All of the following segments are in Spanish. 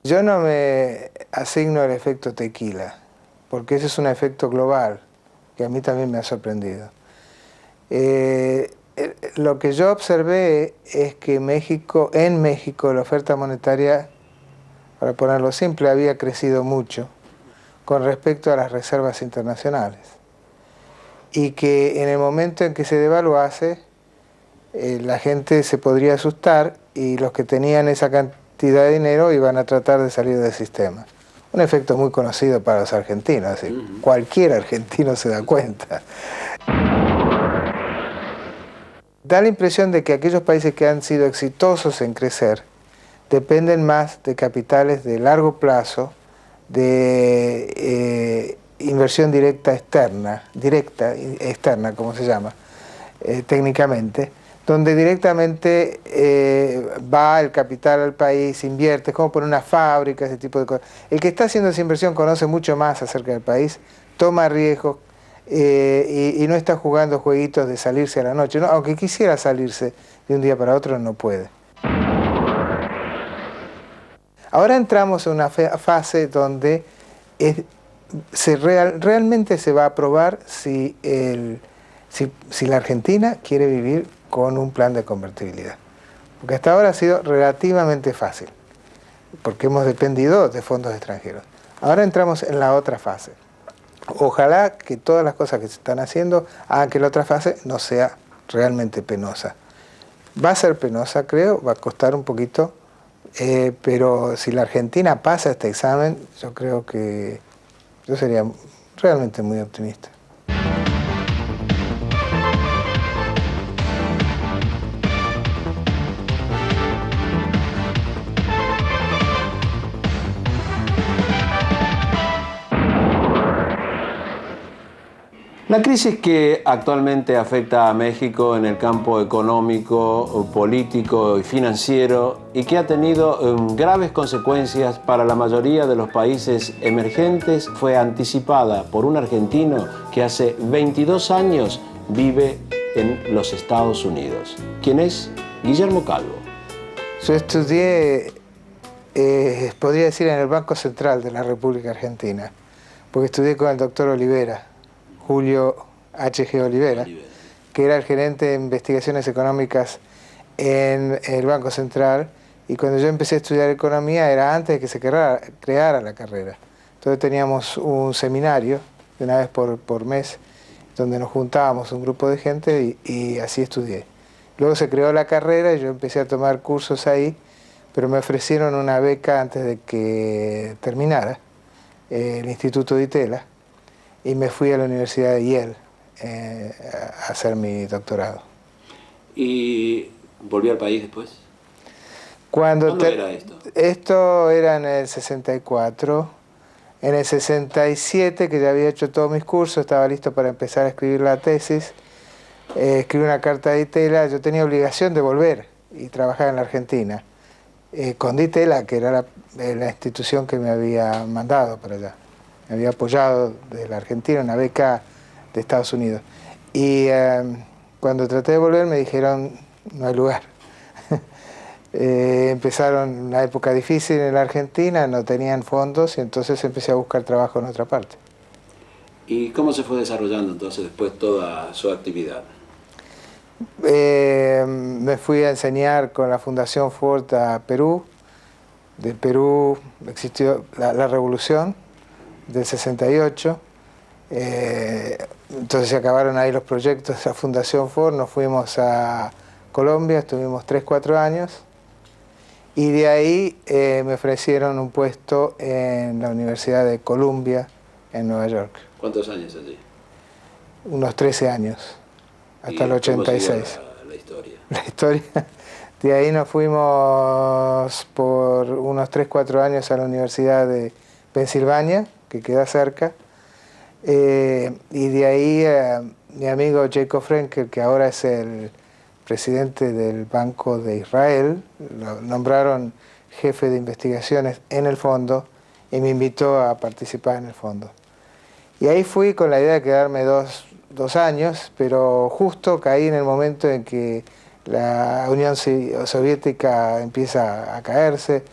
Yo no me asigno el efecto tequila, porque ese es un efecto global, que a mí también me ha sorprendido. Lo que yo observé es que en México la oferta monetaria, para ponerlo simple, había crecido mucho con respecto a las reservas internacionales. Y que en el momento en que se devaluase, la gente se podría asustar y los que tenían esa cantidad de dinero iban a tratar de salir del sistema. Un efecto muy conocido para los argentinos, así, cualquier argentino se da cuenta. Da la impresión de que aquellos países que han sido exitosos en crecer dependen más de capitales de largo plazo, de inversión directa externa, como se llama técnicamente, donde directamente va el capital al país, invierte, es como poner una fábrica, ese tipo de cosas. El que está haciendo esa inversión conoce mucho más acerca del país, toma riesgos y no está jugando jueguitos de salirse a la noche, ¿no? Aunque quisiera salirse de un día para otro, no puede. Ahora entramos en una fase donde realmente se va a probar si la Argentina quiere vivir con un plan de convertibilidad. Porque hasta ahora ha sido relativamente fácil, porque hemos dependido de fondos extranjeros. Ahora entramos en la otra fase. Ojalá que todas las cosas que se están haciendo hagan que la otra fase no sea realmente penosa. Va a ser penosa, creo, va a costar un poquito, pero si la Argentina pasa este examen, yo creo que yo sería realmente muy optimista. La crisis que actualmente afecta a México en el campo económico, político y financiero y que ha tenido graves consecuencias para la mayoría de los países emergentes fue anticipada por un argentino que hace 22 años vive en los Estados Unidos. ¿Quién es? Guillermo Calvo. Yo estudié, podría decir, en el Banco Central de la República Argentina, porque estudié con el doctor Olivera. Julio H.G. Olivera, que era el gerente de investigaciones económicas en el Banco Central, y cuando yo empecé a estudiar economía era antes de que se creara la carrera. Entonces teníamos un seminario de una vez por mes, donde nos juntábamos un grupo de gente y así estudié. Luego se creó la carrera y yo empecé a tomar cursos ahí, pero me ofrecieron una beca antes de que terminara el Instituto de Itela, y me fui a la Universidad de Yale a hacer mi doctorado. ¿Y volví al país después? ¿Cuándo era esto? Esto era en el 64. En el 67, que ya había hecho todos mis cursos, estaba listo para empezar a escribir la tesis, escribí una carta a Di Tella. Yo tenía obligación de volver y trabajar en la Argentina, con Di Tella, que era la institución que me había mandado para allá. Me había apoyado desde la Argentina, una beca de Estados Unidos. Y cuando traté de volver me dijeron, no hay lugar. Empezaron una época difícil en la Argentina, no tenían fondos, y entonces empecé a buscar trabajo en otra parte. ¿Y cómo se fue desarrollando entonces después toda su actividad? Me fui a enseñar con la Fundación Ford a Perú. De Perú existió la revolución del 68, entonces se acabaron ahí los proyectos de la Fundación Ford, nos fuimos a Colombia, estuvimos 3-4 años, y de ahí me ofrecieron un puesto en la Universidad de Columbia, en Nueva York. ¿Cuántos años allí? Unos 13 años, hasta el 86. La historia? La historia, de ahí nos fuimos por unos 3-4 años a la Universidad de Pensilvania, que queda cerca, y de ahí mi amigo Jacob Frenkel, que ahora es el presidente del Banco de Israel, lo nombraron jefe de investigaciones en el fondo y me invitó a participar en el fondo. Y ahí fui con la idea de quedarme dos años, pero justo caí en el momento en que la Unión Soviética empieza a caerse,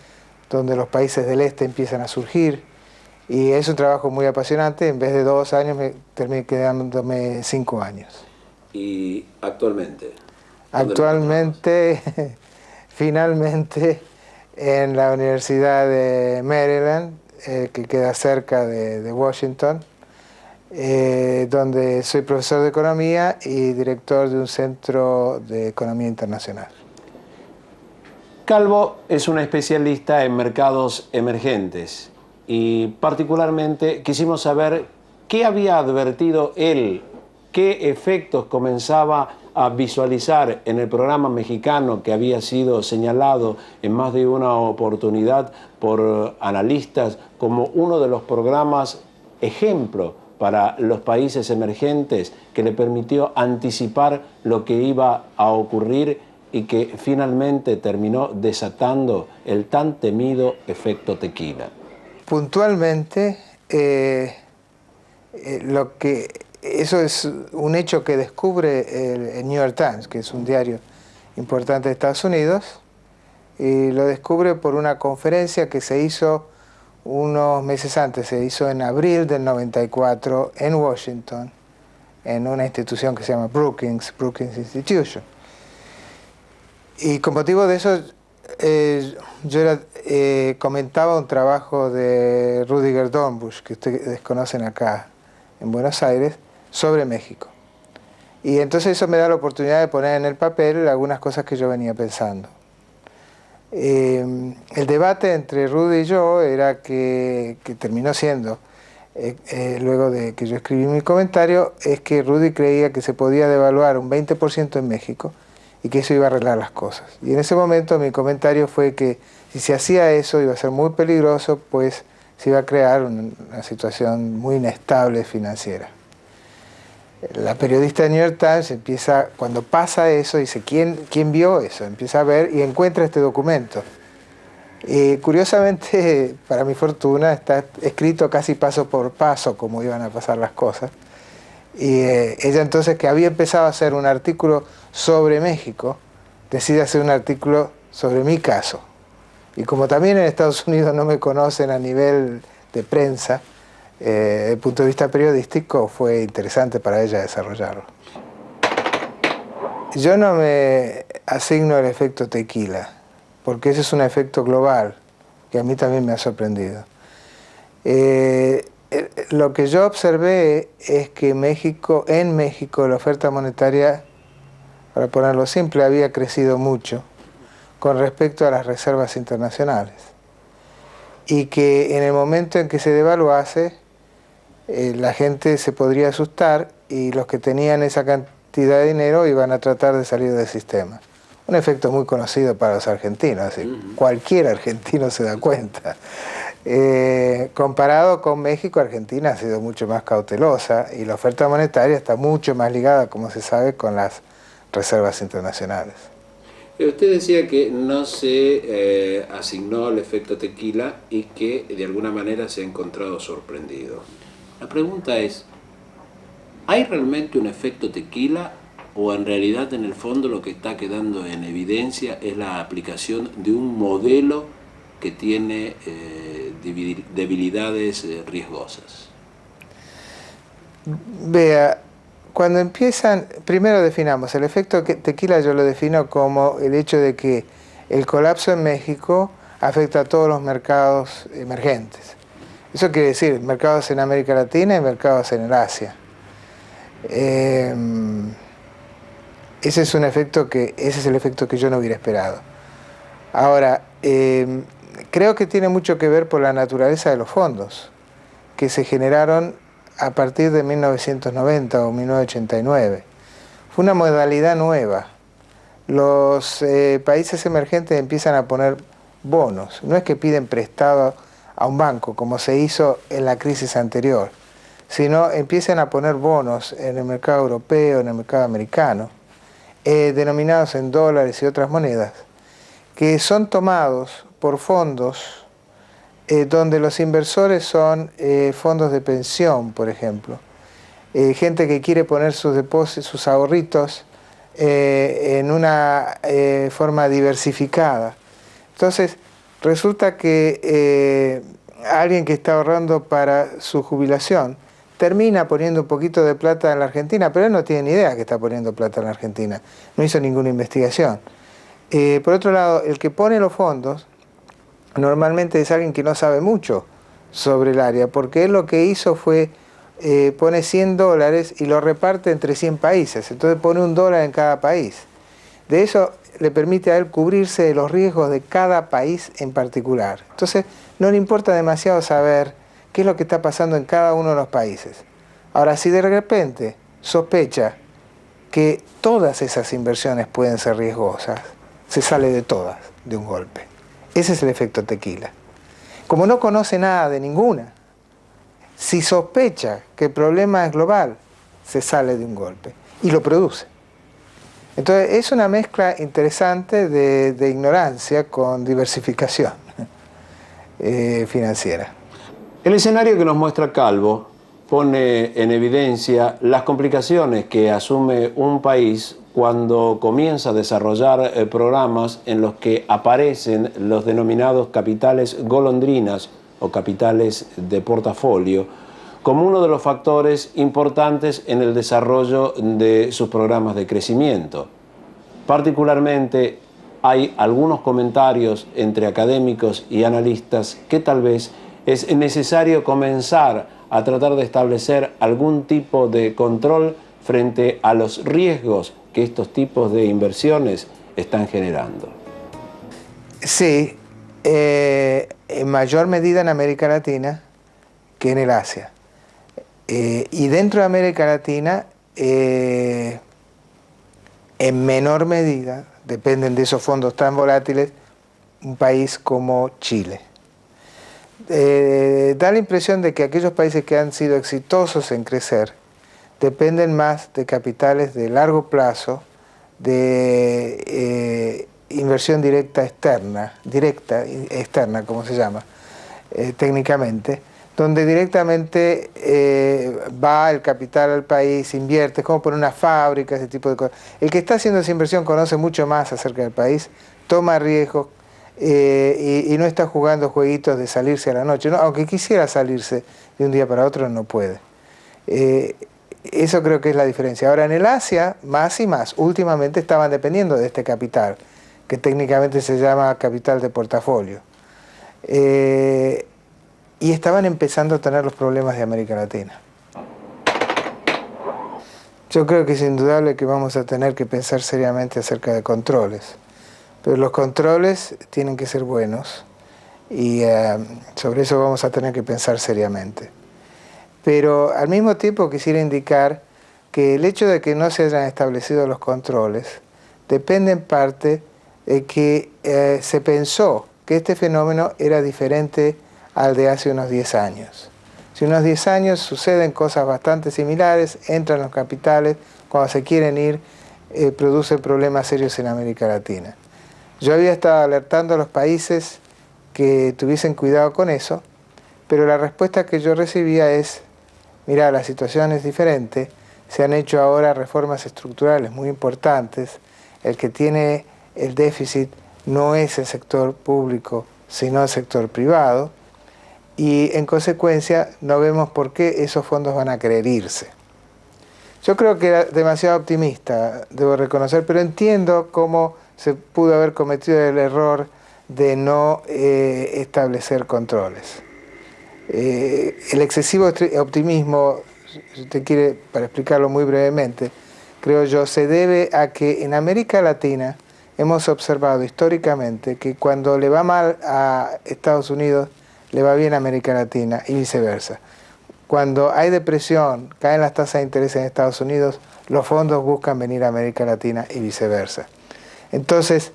donde los países del este empiezan a surgir, y es un trabajo muy apasionante. En vez de 2 años me terminé quedándome 5 años. ¿Y actualmente? Actualmente, finalmente, en la Universidad de Maryland, que queda cerca de Washington, donde soy profesor de economía y director de un centro de economía internacional. Calvo es un especialista en mercados emergentes y particularmente quisimos saber qué había advertido él, qué efectos comenzaba a visualizar en el programa mexicano que había sido señalado en más de una oportunidad por analistas como uno de los programas ejemplo para los países emergentes, que le permitió anticipar lo que iba a ocurrir y que finalmente terminó desatando el tan temido efecto tequila. Puntualmente, eso es un hecho que descubre el New York Times, que es un diario importante de Estados Unidos, y lo descubre por una conferencia que se hizo unos meses antes, se hizo en abril del 94 en Washington, en una institución que se llama Brookings Institution. Y con motivo de eso, yo comentaba un trabajo de Rüdiger Dornbusch, que ustedes conocen acá en Buenos Aires, sobre México. Y entonces eso me da la oportunidad de poner en el papel algunas cosas que yo venía pensando. El debate entre Rudy y yo era que terminó siendo, luego de que yo escribí mi comentario, es que Rudy creía que se podía devaluar un 20% en México y que eso iba a arreglar las cosas. Y en ese momento mi comentario fue que si se hacía eso iba a ser muy peligroso, pues se iba a crear una situación muy inestable financiera. La periodista de New York Times empieza, cuando pasa eso, dice, ¿quién vio eso? Empieza a ver y encuentra este documento. Curiosamente, para mi fortuna, está escrito casi paso por paso cómo iban a pasar las cosas. Y ella entonces, que había empezado a hacer un artículo sobre México, decide hacer un artículo sobre mi caso. Y como también en Estados Unidos no me conocen a nivel de prensa, desde el punto de vista periodístico fue interesante para ella desarrollarlo. Yo no me asigno el efecto tequila, porque ese es un efecto global, que a mí también me ha sorprendido. Lo que yo observé es que en México la oferta monetaria, para ponerlo simple, había crecido mucho con respecto a las reservas internacionales. Y que en el momento en que se devaluase, la gente se podría asustar y los que tenían esa cantidad de dinero iban a tratar de salir del sistema. Un efecto muy conocido para los argentinos, así, cualquier argentino se da cuenta. Comparado con México, Argentina ha sido mucho más cautelosa y la oferta monetaria está mucho más ligada, como se sabe, con las reservas internacionales. Usted decía que no se asignó el efecto tequila y que de alguna manera se ha encontrado sorprendido. La pregunta es, ¿hay realmente un efecto tequila o en realidad en el fondo lo que está quedando en evidencia es la aplicación de un modelo que tiene debilidades riesgosas? Vea, cuando empiezan, primero definamos, el efecto tequila yo lo defino como el hecho de que el colapso en México afecta a todos los mercados emergentes. Eso quiere decir mercados en América Latina y mercados en el Asia. Ese es el efecto que yo no hubiera esperado. Ahora, creo que tiene mucho que ver por la naturaleza de los fondos, que se generaron a partir de 1990 o 1989. Fue una modalidad nueva. Los países emergentes empiezan a poner bonos. No es que piden prestado a un banco, como se hizo en la crisis anterior, sino empiezan a poner bonos en el mercado europeo, en el mercado americano, denominados en dólares y otras monedas, que son tomados por fondos donde los inversores son fondos de pensión, por ejemplo, gente que quiere poner sus depósitos, sus ahorritos en una forma diversificada. Entonces, resulta que alguien que está ahorrando para su jubilación termina poniendo un poquito de plata en la Argentina, pero él no tiene ni idea que está poniendo plata en la Argentina, no hizo ninguna investigación. Por otro lado, el que pone los fondos normalmente es alguien que no sabe mucho sobre el área, porque él lo que hizo fue pone $100 y lo reparte entre 100 países, entonces pone $1 en cada país. De eso le permite a él cubrirse de los riesgos de cada país en particular. Entonces no le importa demasiado saber qué es lo que está pasando en cada uno de los países. Ahora, si de repente sospecha que todas esas inversiones pueden ser riesgosas, se sale de todas de un golpe. Ese es el efecto tequila. Como no conoce nada de ninguna, si sospecha que el problema es global, se sale de un golpe y lo produce. Entonces es una mezcla interesante de ignorancia con diversificación financiera. El escenario que nos muestra Calvo pone en evidencia las complicaciones que asume un país cuando comienza a desarrollar programas en los que aparecen los denominados capitales golondrinas o capitales de portafolio como uno de los factores importantes en el desarrollo de sus programas de crecimiento. Particularmente, hay algunos comentarios entre académicos y analistas que tal vez es necesario comenzar a tratar de establecer algún tipo de control frente a los riesgos que estos tipos de inversiones están generando. Sí, en mayor medida en América Latina que en el Asia. Y dentro de América Latina, en menor medida, dependen de esos fondos tan volátiles, un país como Chile. Da la impresión de que aquellos países que han sido exitosos en crecer dependen más de capitales de largo plazo, de inversión directa externa, como se llama técnicamente, donde directamente va el capital al país, invierte, es como poner una fábrica, ese tipo de cosas. El que está haciendo esa inversión conoce mucho más acerca del país, toma riesgos y no está jugando jueguitos de salirse a la noche, ¿no? Aunque quisiera salirse de un día para otro, no puede. Eso creo que es la diferencia. Ahora, en el Asia, más y más, últimamente estaban dependiendo de este capital, que técnicamente se llama capital de portafolio. Y estaban empezando a tener los problemas de América Latina. Yo creo que es indudable que vamos a tener que pensar seriamente acerca de controles, pero los controles tienen que ser buenos y sobre eso vamos a tener que pensar seriamente. Pero al mismo tiempo quisiera indicar que el hecho de que no se hayan establecido los controles depende en parte de que se pensó que este fenómeno era diferente al de hace unos 10 años. Si unos 10 años suceden cosas bastante similares, entran los capitales, cuando se quieren ir, producen problemas serios en América Latina. Yo había estado alertando a los países que tuviesen cuidado con eso, pero la respuesta que yo recibía es, mira, la situación es diferente, se han hecho ahora reformas estructurales muy importantes, el que tiene el déficit no es el sector público, sino el sector privado, y en consecuencia no vemos por qué esos fondos van a querer irse. Yo creo que era demasiado optimista, debo reconocer, pero entiendo cómo se pudo haber cometido el error de no establecer controles. El excesivo optimismo, si usted quiere, para explicarlo muy brevemente, creo yo, se debe a que en América Latina hemos observado históricamente que cuando le va mal a Estados Unidos, le va bien a América Latina y viceversa. Cuando hay depresión, caen las tasas de interés en Estados Unidos, los fondos buscan venir a América Latina y viceversa. Entonces,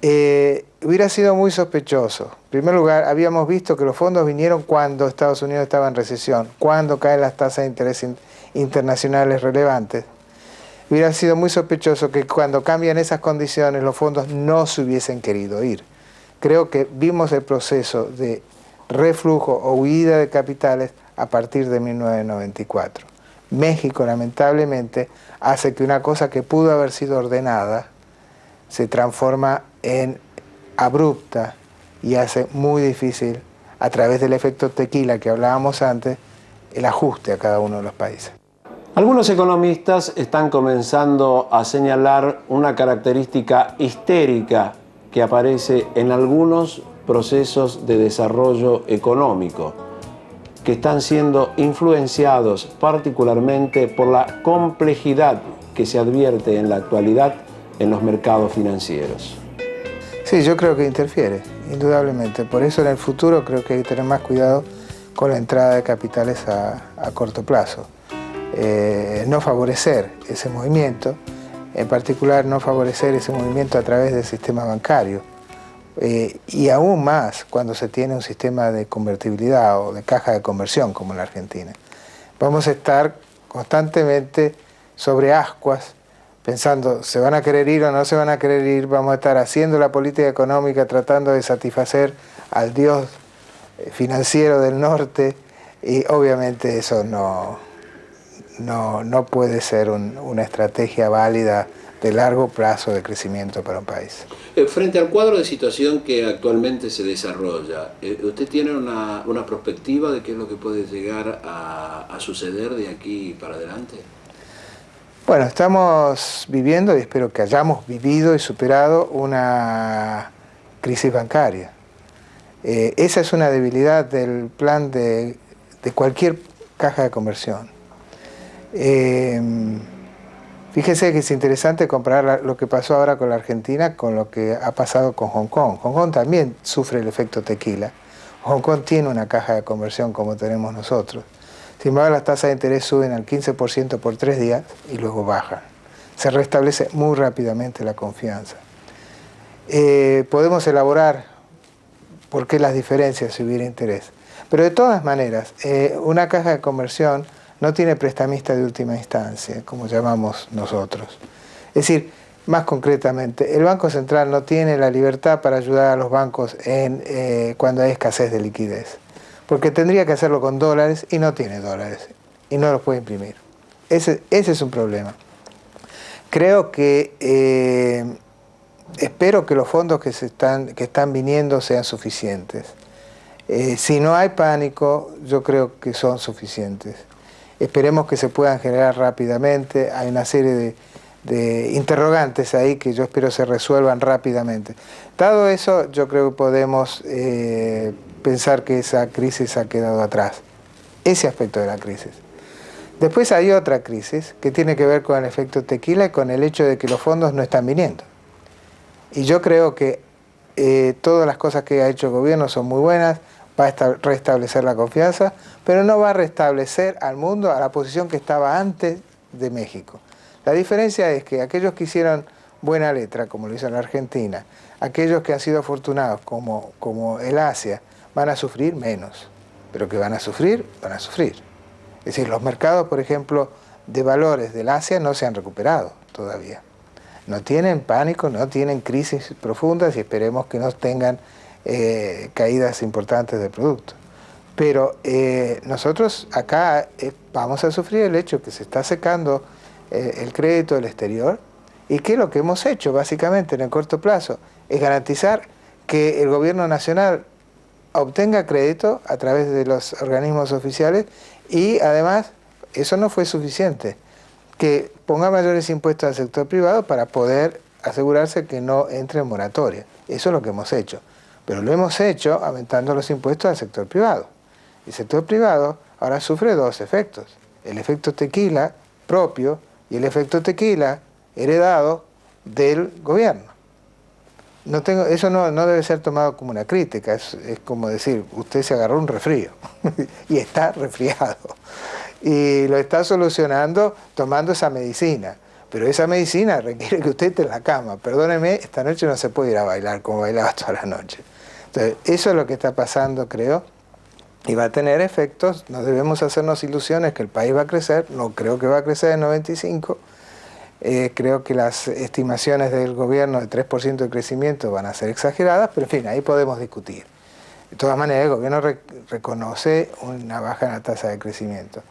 hubiera sido muy sospechoso. En primer lugar, habíamos visto que los fondos vinieron cuando Estados Unidos estaba en recesión, cuando caen las tasas de interés internacionales relevantes. Hubiera sido muy sospechoso que cuando cambian esas condiciones los fondos no se hubiesen querido ir. Creo que vimos el proceso de reflujo o huida de capitales a partir de 1994. México, lamentablemente, hace que una cosa que pudo haber sido ordenada se transforma en abrupta y hace muy difícil, a través del efecto tequila que hablábamos antes, el ajuste a cada uno de los países. Algunos economistas están comenzando a señalar una característica histérica que aparece en algunos procesos de desarrollo económico, que están siendo influenciados particularmente por la complejidad que se advierte en la actualidad en los mercados financieros. Sí, yo creo que interfiere, indudablemente. Por eso en el futuro creo que hay que tener más cuidado con la entrada de capitales a corto plazo. No favorecer ese movimiento, en particular no favorecer ese movimiento a través del sistema bancario. Y aún más cuando se tiene un sistema de convertibilidad o de caja de conversión como en la Argentina. Vamos a estar constantemente sobre ascuas, pensando, ¿se van a querer ir o no se van a querer ir? Vamos a estar haciendo la política económica tratando de satisfacer al dios financiero del norte, y obviamente eso no puede ser una estrategia válida de largo plazo de crecimiento para un país. Frente al cuadro de situación que actualmente se desarrolla, ¿usted tiene una perspectiva de qué es lo que puede llegar a suceder de aquí para adelante? Bueno, estamos viviendo, y espero que hayamos vivido y superado, una crisis bancaria. Esa es una debilidad del plan de cualquier caja de conversión. Fíjese que es interesante comparar lo que pasó ahora con la Argentina con lo que ha pasado con Hong Kong. Hong Kong también sufre el efecto tequila. Hong Kong tiene una caja de conversión como tenemos nosotros. Sin embargo, las tasas de interés suben al 15% por 3 días y luego bajan. Se restablece muy rápidamente la confianza. Podemos elaborar por qué las diferencias si hubiera interés. Pero de todas maneras, una caja de conversión no tiene prestamista de última instancia, como llamamos nosotros. Es decir, más concretamente, el Banco Central no tiene la libertad para ayudar a los bancos cuando hay escasez de liquidez, porque tendría que hacerlo con dólares y no tiene dólares, y no los puede imprimir. Ese es un problema. Creo que, espero que los fondos que están viniendo sean suficientes. Si no hay pánico, yo creo que son suficientes. Esperemos que se puedan generar rápidamente. Hay una serie de interrogantes ahí que yo espero se resuelvan rápidamente. Dado eso, yo creo que podemos pensar que esa crisis ha quedado atrás. Ese aspecto de la crisis. Después hay otra crisis que tiene que ver con el efecto tequila y con el hecho de que los fondos no están viniendo. Y yo creo que todas las cosas que ha hecho el gobierno son muy buenas, va a restablecer la confianza, pero no va a restablecer al mundo a la posición que estaba antes de México. La diferencia es que aquellos que hicieron buena letra, como lo hizo la Argentina, aquellos que han sido afortunados, como el Asia, van a sufrir menos, pero que van a sufrir, van a sufrir. Es decir, los mercados, por ejemplo, de valores del Asia no se han recuperado todavía. No tienen pánico, no tienen crisis profundas y esperemos que no tengan caídas importantes de producto. Pero nosotros acá vamos a sufrir el hecho que se está secando el crédito del exterior y que lo que hemos hecho básicamente en el corto plazo es garantizar que el gobierno nacional obtenga crédito a través de los organismos oficiales y además eso no fue suficiente, que ponga mayores impuestos al sector privado para poder asegurarse que no entre en moratoria. Eso es lo que hemos hecho. Pero lo hemos hecho aumentando los impuestos al sector privado. El sector privado ahora sufre dos efectos. El efecto tequila propio y el efecto tequila heredado del gobierno. Eso no debe ser tomado como una crítica, es como decir, usted se agarró un resfrío y está resfriado. Y lo está solucionando tomando esa medicina. Pero esa medicina requiere que usted esté en la cama. Perdóneme, esta noche no se puede ir a bailar como bailaba toda la noche. Entonces, eso es lo que está pasando, creo, y va a tener efectos. No debemos hacernos ilusiones que el país va a crecer. No creo que va a crecer en 95. Creo que las estimaciones del gobierno de 3% de crecimiento van a ser exageradas, pero en fin, ahí podemos discutir. De todas maneras, el gobierno reconoce una baja en la tasa de crecimiento.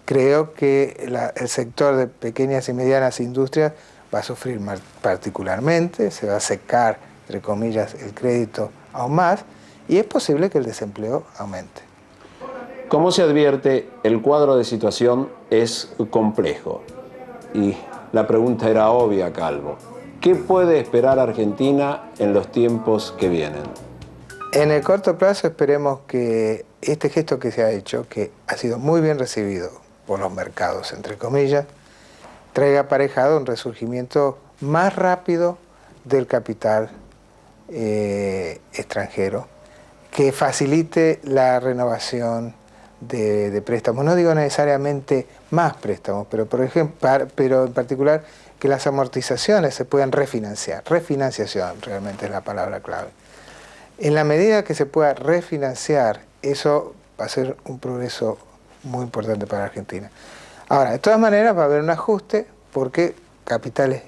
Creo que el sector de pequeñas y medianas industrias va a sufrir particularmente, se va a secar, entre comillas, el crédito aún más, y es posible que el desempleo aumente. Como se advierte, el cuadro de situación es complejo. Y la pregunta era obvia, Calvo. ¿Qué puede esperar Argentina en los tiempos que vienen? En el corto plazo esperemos que este gesto que se ha hecho, que ha sido muy bien recibido por los mercados, entre comillas, traiga aparejado un resurgimiento más rápido del capital extranjero, que facilite la renovación de préstamos. No digo necesariamente más préstamos, pero por ejemplo, pero en particular que las amortizaciones se puedan refinanciar. Refinanciación realmente es la palabra clave. En la medida que se pueda refinanciar, eso va a ser un progreso muy importante para Argentina. Ahora, de todas maneras va a haber un ajuste porque capitales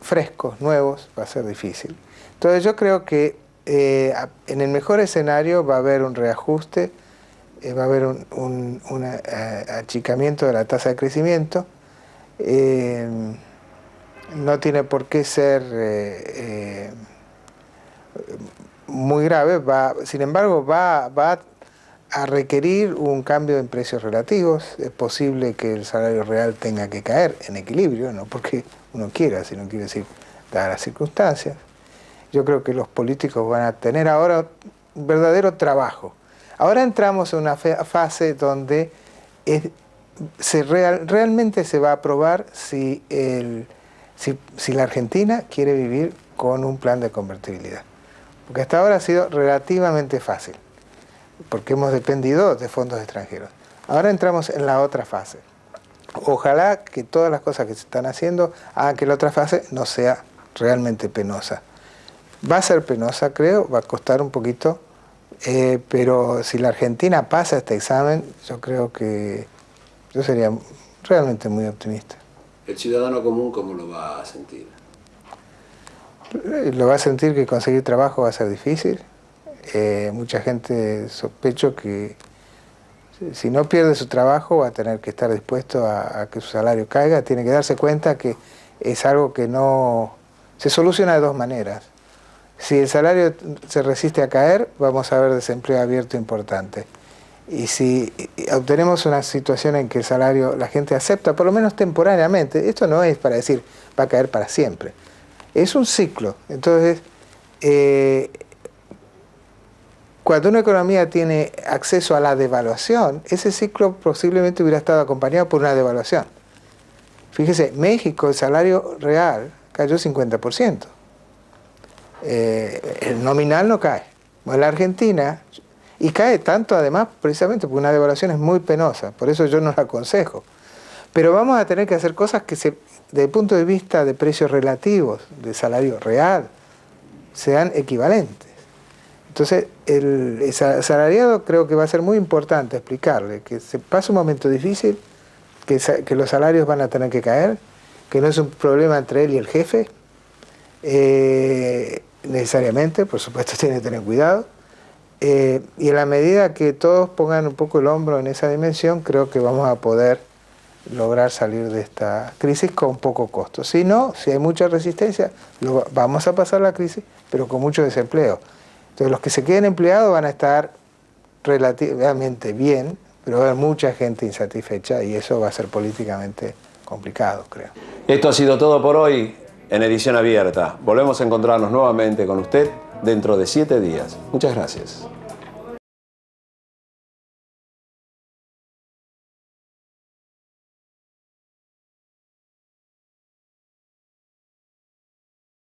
frescos, nuevos, va a ser difícil. Entonces yo creo que en el mejor escenario va a haber un reajuste, va a haber un achicamiento de la tasa de crecimiento. No tiene por qué ser muy grave, sin embargo va a requerir un cambio en precios relativos. Es posible que el salario real tenga que caer en equilibrio, no porque uno quiera, sino quiere decir dadas las circunstancias. Yo creo que los políticos van a tener ahora un verdadero trabajo. Ahora entramos en una fase donde realmente se va a probar si la Argentina quiere vivir con un plan de convertibilidad. Porque hasta ahora ha sido relativamente fácil, porque hemos dependido de fondos extranjeros. Ahora entramos en la otra fase. Ojalá que todas las cosas que se están haciendo hagan que la otra fase no sea realmente penosa. Va a ser penosa, creo, va a costar un poquito, pero si la Argentina pasa este examen, yo creo que yo sería realmente muy optimista. ¿El ciudadano común cómo lo va a sentir? Lo va a sentir que conseguir trabajo va a ser difícil. Mucha gente sospecho que si no pierde su trabajo va a tener que estar dispuesto a que su salario caiga. Tiene que darse cuenta que es algo que no se soluciona de dos maneras. Si el salario se resiste a caer, vamos a ver desempleo abierto importante. Y si obtenemos una situación en que el salario la gente acepta, por lo menos temporariamente, esto no es para decir va a caer para siempre. Es un ciclo. Entonces, cuando una economía tiene acceso a la devaluación, ese ciclo posiblemente hubiera estado acompañado por una devaluación. Fíjese, México, el salario real cayó 50%. El nominal no cae. Bueno, la Argentina, y cae tanto además precisamente porque una devaluación es muy penosa, por eso yo no la aconsejo. Pero vamos a tener que hacer cosas que desde el punto de vista de precios relativos, de salario real, sean equivalentes. Entonces, el asalariado creo que va a ser muy importante explicarle que se pasa un momento difícil, que los salarios van a tener que caer, que no es un problema entre él y el jefe, necesariamente, por supuesto tiene que tener cuidado, y en la medida que todos pongan un poco el hombro en esa dimensión, creo que vamos a poder lograr salir de esta crisis con poco costo. Si no, si hay mucha resistencia, vamos a pasar la crisis, pero con mucho desempleo. Entonces los que se queden empleados van a estar relativamente bien, pero va a haber mucha gente insatisfecha y eso va a ser políticamente complicado, creo. Esto ha sido todo por hoy en Edición Abierta. Volvemos a encontrarnos nuevamente con usted dentro de 7 días. Muchas gracias.